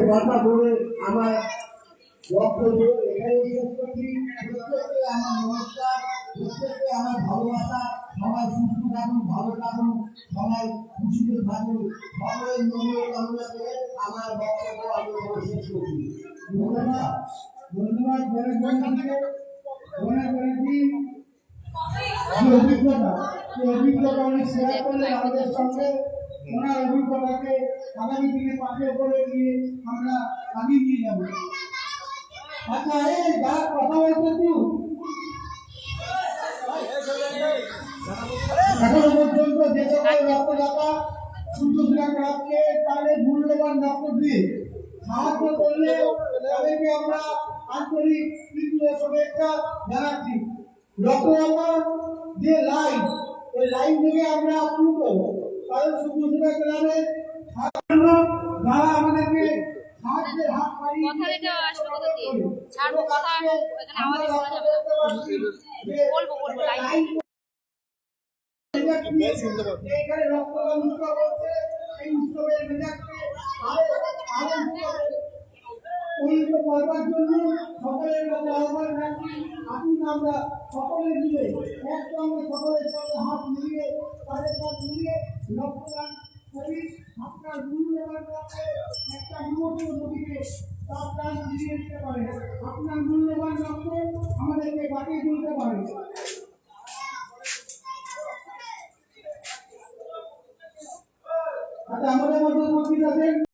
কথা বলে আমার বক্তব্য এখানে শেষ করছি। প্রত্যেককে আমার নমস্কার, প্রত্যেককে আমার ভালোবাসা। সবাই সুস্থ থাকুন, ভালো থাকুন, সবাই খুশিতে থাকুন, সকলের মঙ্গল কামনা করে আমার বক্তব্য আমি শেষ করছি। ধন্যবাদ। ধন্যবাদ। অভিজ্ঞতা উনি শেয়ার করলেন আমাদের সঙ্গে। ওনার অভিজ্ঞতাকে আগামী দিনে পাশে করে নিয়ে আমরা আগিয়ে নিয়ে যাবো। আচ্ছা, এই যা কথা বলছে তুই এখনো পর্যন্ত যে সকল রক্তদাতা সুন্দর ক্লাবকে তাদের মূল্যবান রক্ত দিয়ে সাহায্য করলে তাদেরকে আমরা আন্তরিক তৃতীয় শুভেচ্ছা জানাচ্ছি। রক্তদাতার যে লাইন, ওই লাইন থেকে আমরা শুরু করবো। কারণ সুন্দর ক্লাবের যারা আমাদেরকে সাহায্যের হাত বাড়িয়ে এখানে রক্তদান উৎসব হচ্ছে। এই উৎসবের মেজাজকে উন্নীত করবার জন্য সকলের কাছে আহ্বান রাখি, আসুন আমরা সকলে মিলে একসঙ্গে সকলের সঙ্গে হাত মিলিয়ে তাদের কাজ মিলিয়ে রক্তদান করি। আপনার মূল্যবান রক্তে একটা বিমুক্ত নদীকে তার প্রাণ ফিরিয়ে দিতে পারে। আপনার মূল্যবান রক্ত আমাদেরকে বাঁচিয়ে তুলতে পারে। আচ্ছা, আমাদের মধ্যে উপস্থিত আছেন